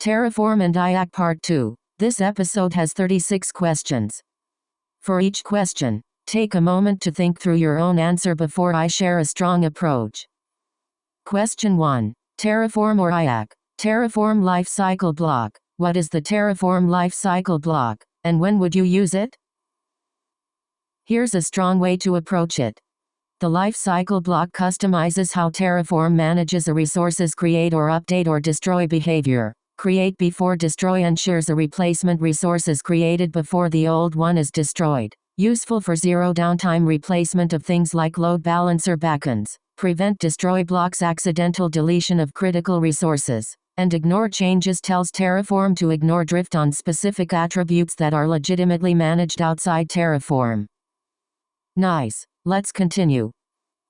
Terraform and IaC Part 2. This episode has 36 questions. For each question, take a moment to think through your own answer before I share a strong approach. Question 1. Terraform or IaC? Terraform lifecycle block. What is the Terraform lifecycle block, and when would you use it? Here's a strong way to approach it. The lifecycle block customizes how Terraform manages a resource's create or update or destroy behavior. Create before destroy ensures a replacement resource is created before the old one is destroyed. Useful for zero downtime replacement of things like load balancer backends. Prevent destroy blocks accidental deletion of critical resources. And ignore changes tells Terraform to ignore drift on specific attributes that are legitimately managed outside Terraform. Nice. Let's continue.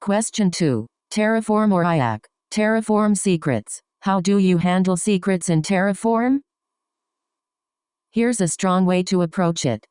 Question 2. Terraform or IaC? Terraform secrets. How do you handle secrets in Terraform? Here's a strong way to approach it.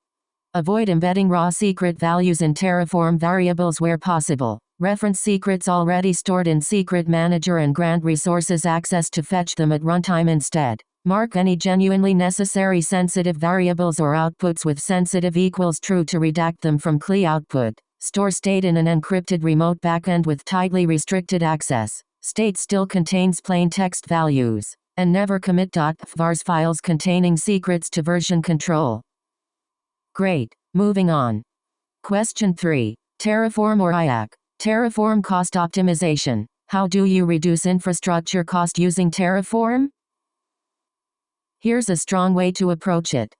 Avoid embedding raw secret values in Terraform variables where possible. Reference secrets already stored in Secret Manager and grant resources access to fetch them at runtime instead. Mark any genuinely necessary sensitive variables or outputs with sensitive equals true to redact them from CLI output. Store state in an encrypted remote backend with tightly restricted access. State still contains plain text values. And never commit .vars files containing secrets to version control. Great. Moving on. Question 3. Terraform or IaC? Terraform cost optimization. How do you reduce infrastructure cost using Terraform? Here's a strong way to approach it.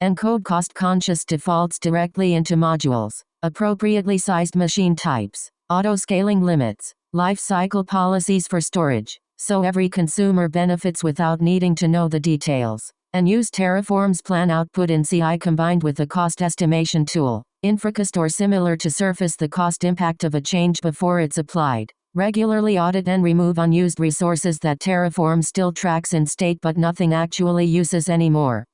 Encode cost-conscious defaults directly into modules. Appropriately sized machine types. Auto-scaling limits. Lifecycle policies for storage, so every consumer benefits without needing to know the details. And use Terraform's plan output in CI combined with the cost estimation tool, Infracast or similar to surface the cost impact of a change before it's applied. Regularly audit and remove unused resources that Terraform still tracks in state but nothing actually uses anymore.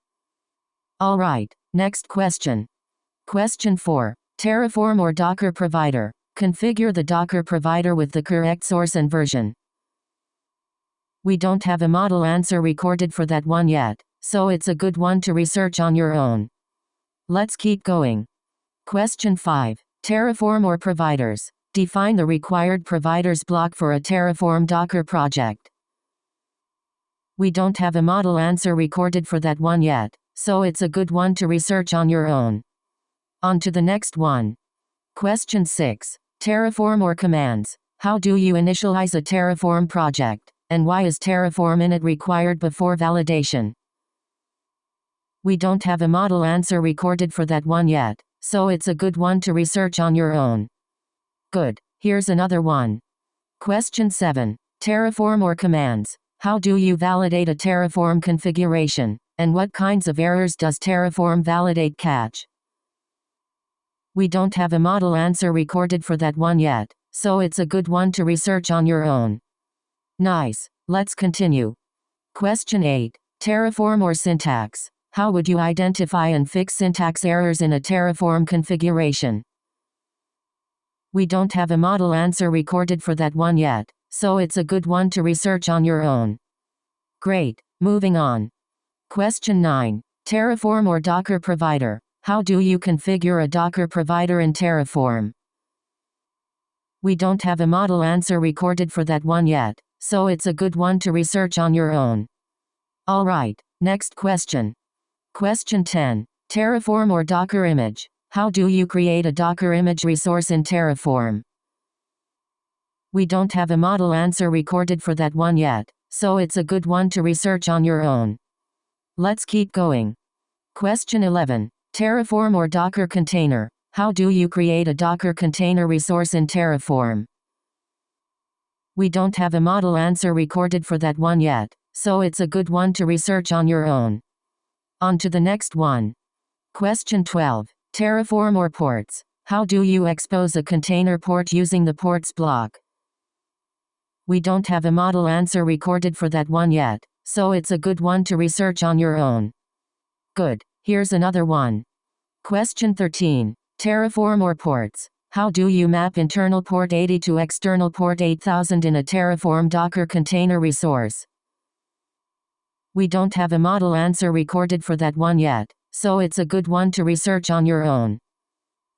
Alright, next question. Question 4. Terraform or Docker provider? Configure the Docker provider with the correct source and version. We don't have a model answer recorded for that one yet, so it's a good one to research on your own. Let's keep going. Question 5. Terraform or providers? Define the required providers block for a Terraform Docker project. We don't have a model answer recorded for that one yet, so it's a good one to research on your own. On to the next one. Question 6. Terraform or commands? How do you initialize a Terraform project, and why is Terraform init required before validation? We don't have a model answer recorded for that one yet, so it's a good one to research on your own. Good. Here's another one. Question 7. Terraform or commands? How do you validate a Terraform configuration, and what kinds of errors does Terraform validate catch? We don't have a model answer recorded for that one yet, so it's a good one to research on your own. Nice. Let's continue. Question 8. Terraform or syntax? How would you identify and fix syntax errors in a Terraform configuration? We don't have a model answer recorded for that one yet, so it's a good one to research on your own. Great. Moving on. Question 9. Terraform or Docker provider? How do you configure a Docker provider in Terraform? We don't have a model answer recorded for that one yet, so it's a good one to research on your own. Alright, next question. Question 10. Terraform or Docker image? How do you create a Docker image resource in Terraform? We don't have a model answer recorded for that one yet, so it's a good one to research on your own. Let's keep going. Question 11. Terraform or Docker container? How do you create a Docker container resource in Terraform? We don't have a model answer recorded for that one yet, so it's a good one to research on your own. On to the next one. Question 12. Terraform or ports? How do you expose a container port using the ports block? We don't have a model answer recorded for that one yet, so it's a good one to research on your own. Good. Here's another one. Question 13. Terraform or ports? How do you map internal port 80 to external port 8000 in a Terraform Docker container resource? We don't have a model answer recorded for that one yet, so it's a good one to research on your own.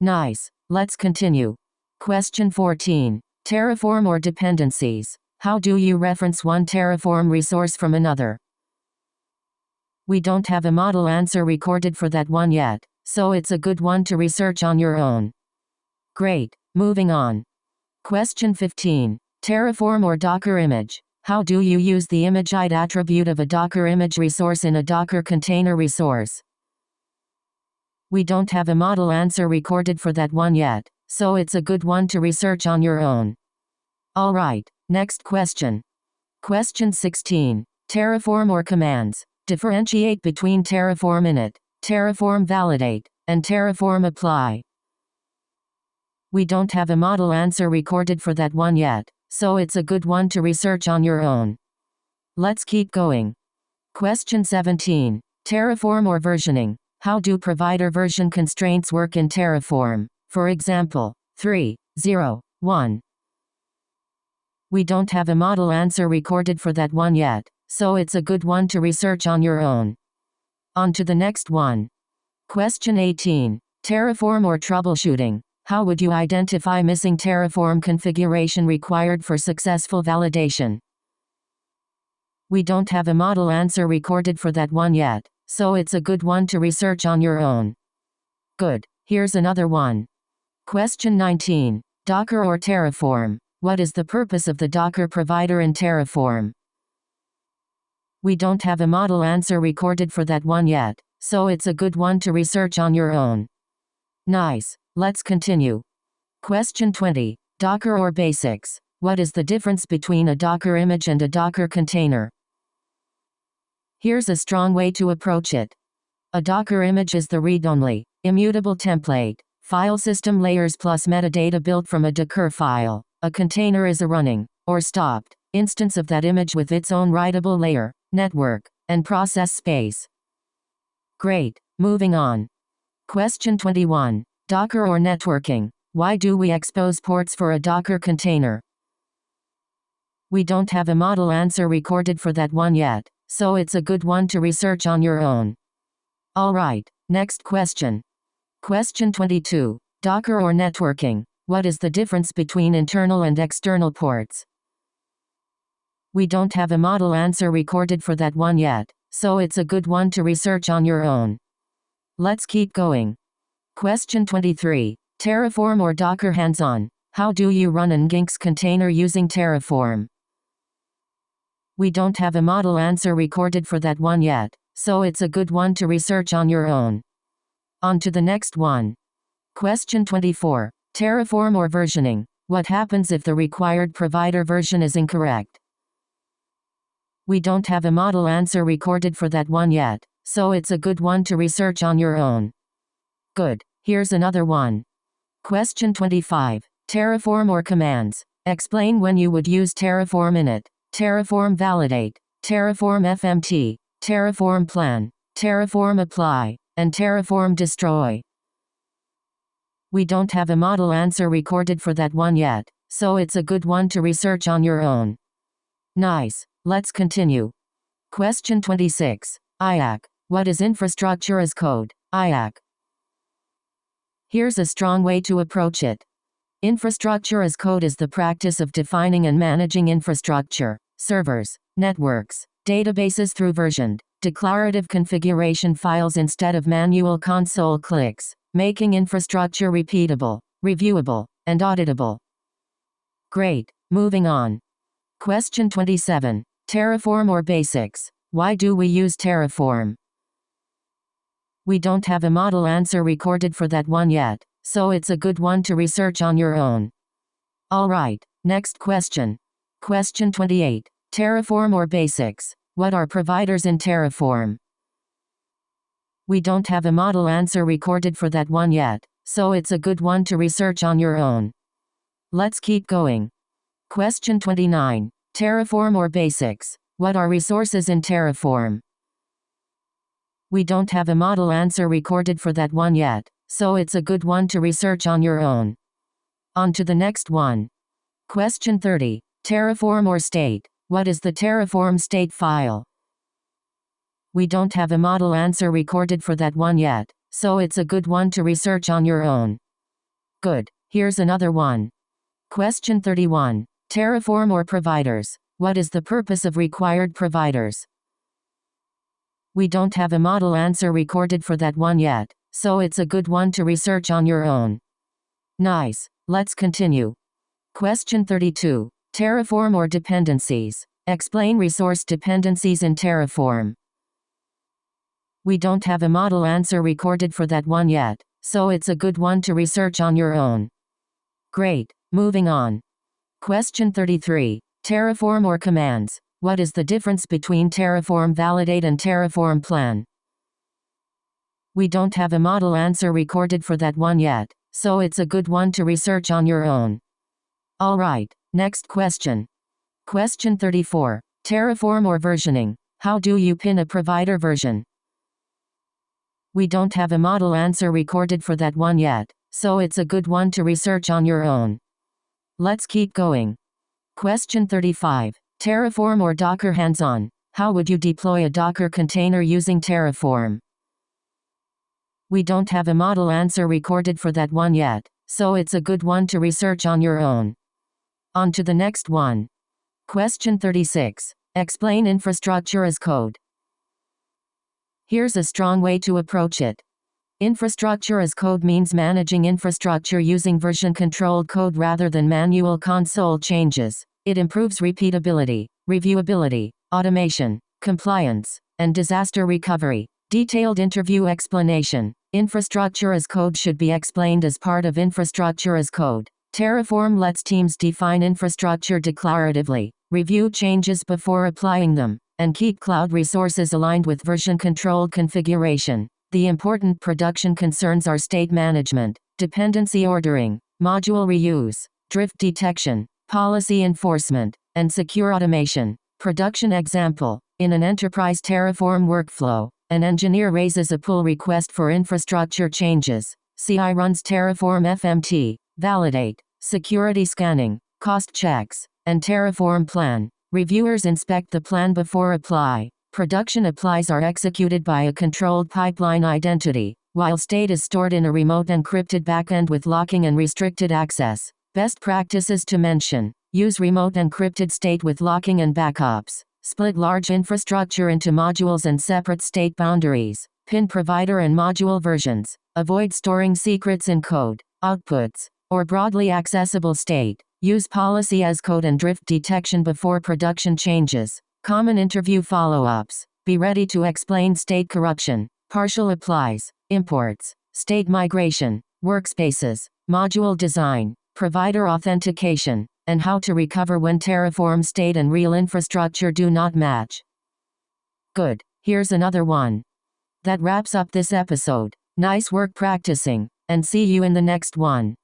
Nice. Let's continue. Question 14. Terraform or dependencies. How do you reference one Terraform resource from another? We don't have a model answer recorded for that one yet, so it's a good one to research on your own. Great. Moving on. Question 15. Terraform or Docker image. How do you use the image-id attribute of a Docker image resource in a Docker container resource? We don't have a model answer recorded for that one yet, so it's a good one to research on your own. Alright, next question. Question 16. Terraform or commands. Differentiate between Terraform init, Terraform validate, and Terraform apply. We don't have a model answer recorded for that one yet, so it's a good one to research on your own. Let's keep going. Question 17. Terraform or versioning. How do provider version constraints work in Terraform? For example, 3.0.1. We don't have a model answer recorded for that one yet, so it's a good one to research on your own. On to the next one. Question 18. Terraform or troubleshooting. How would you identify missing Terraform configuration required for successful validation? We don't have a model answer recorded for that one yet, so it's a good one to research on your own. Good. Here's another one. Question 19. Docker or Terraform. What is the purpose of the Docker provider in Terraform? We don't have a model answer recorded for that one yet, so it's a good one to research on your own. Nice. Let's continue. Question 20. Docker or basics. What is the difference between a Docker image and a Docker container? Here's a strong way to approach it. A Docker image is the read-only, immutable template, file system layers plus metadata built from a Docker file. A container is a running, or stopped, instance of that image with its own writable layer, network, and process space. Great. Moving on. Question 21. Docker or networking. Why do we expose ports for a Docker container? We don't have a model answer recorded for that one yet, so it's a good one to research on your own. Alright, next question. Question 22. Docker or networking. What is the difference between internal and external ports? We don't have a model answer recorded for that one yet, so it's a good one to research on your own. Let's keep going. Question 23. Terraform or Docker hands-on. How do you run an Nginx container using Terraform? We don't have a model answer recorded for that one yet, so it's a good one to research on your own. On to the next one. Question 24. Terraform or versioning. What happens if the required provider version is incorrect? We don't have a model answer recorded for that one yet, so it's a good one to research on your own. Good. Here's another one. Question 25. Terraform or commands. Explain when you would use Terraform init, Terraform validate, Terraform FMT, Terraform plan, Terraform apply, and Terraform destroy. We don't have a model answer recorded for that one yet, so it's a good one to research on your own. Nice. Let's continue. Question 26. IaC. What is infrastructure as code? IaC. Here's a strong way to approach it. Infrastructure as code is the practice of defining and managing infrastructure, servers, networks, databases through versioned, declarative configuration files instead of manual console clicks, making infrastructure repeatable, reviewable, and auditable. Great. Moving on. Question 27. Terraform or basics. Why do we use Terraform? We don't have a model answer recorded for that one yet, so it's a good one to research on your own. Alright, next question. Question 28. Terraform or basics. What are providers in Terraform? We don't have a model answer recorded for that one yet, so it's a good one to research on your own. Let's keep going. Question 29. Terraform or basics. What are resources in Terraform? We don't have a model answer recorded for that one yet, so it's a good one to research on your own. On to the next one. Question 30. Terraform or state. What is the Terraform state file? We don't have a model answer recorded for that one yet, so it's a good one to research on your own. Good. Here's another one. Question 31. Terraform or providers? What is the purpose of required providers? We don't have a model answer recorded for that one yet, so it's a good one to research on your own. Nice. Let's continue. Question 32. Terraform or dependencies? Explain resource dependencies in Terraform. We don't have a model answer recorded for that one yet, so it's a good one to research on your own. Great. Moving on. Question 33. Terraform or commands? What is the difference between Terraform validate and Terraform plan? We don't have a model answer recorded for that one yet, so it's a good one to research on your own. Alright, next question. Question 34. Terraform or versioning? How do you pin a provider version? We don't have a model answer recorded for that one yet, so it's a good one to research on your own. Let's keep going. Question 35. Terraform or Docker hands-on? How would you deploy a Docker container using Terraform? We don't have a model answer recorded for that one yet, so it's a good one to research on your own. On to the next one. Question 36. Explain infrastructure as code. Here's a strong way to approach it. Infrastructure as code means managing infrastructure using version-controlled code rather than manual console changes. It improves repeatability, reviewability, automation, compliance, and disaster recovery. Detailed interview explanation. Infrastructure as code should be explained as part of infrastructure as code. Terraform lets teams define infrastructure declaratively, review changes before applying them, and keep cloud resources aligned with version-controlled configuration. The important production concerns are state management, dependency ordering, module reuse, drift detection, policy enforcement, and secure automation. Production example. In an enterprise Terraform workflow, an engineer raises a pull request for infrastructure changes. CI runs Terraform FMT, validate, security scanning, cost checks, and Terraform plan. Reviewers inspect the plan before apply. Production applies are executed by a controlled pipeline identity, while state is stored in a remote encrypted backend with locking and restricted access. Best practices to mention. Use remote encrypted state with locking and backups. Split large infrastructure into modules and separate state boundaries. Pin provider and module versions. Avoid storing secrets in code, outputs, or broadly accessible state. Use policy as code and drift detection before production changes. Common interview follow-ups. Be ready to explain state corruption. Partial applies. Imports. State migration. Workspaces. Module design. Provider authentication, and how to recover when Terraform state and real infrastructure do not match. Good. Here's another one. That wraps up this episode. Nice work practicing, and see you in the next one.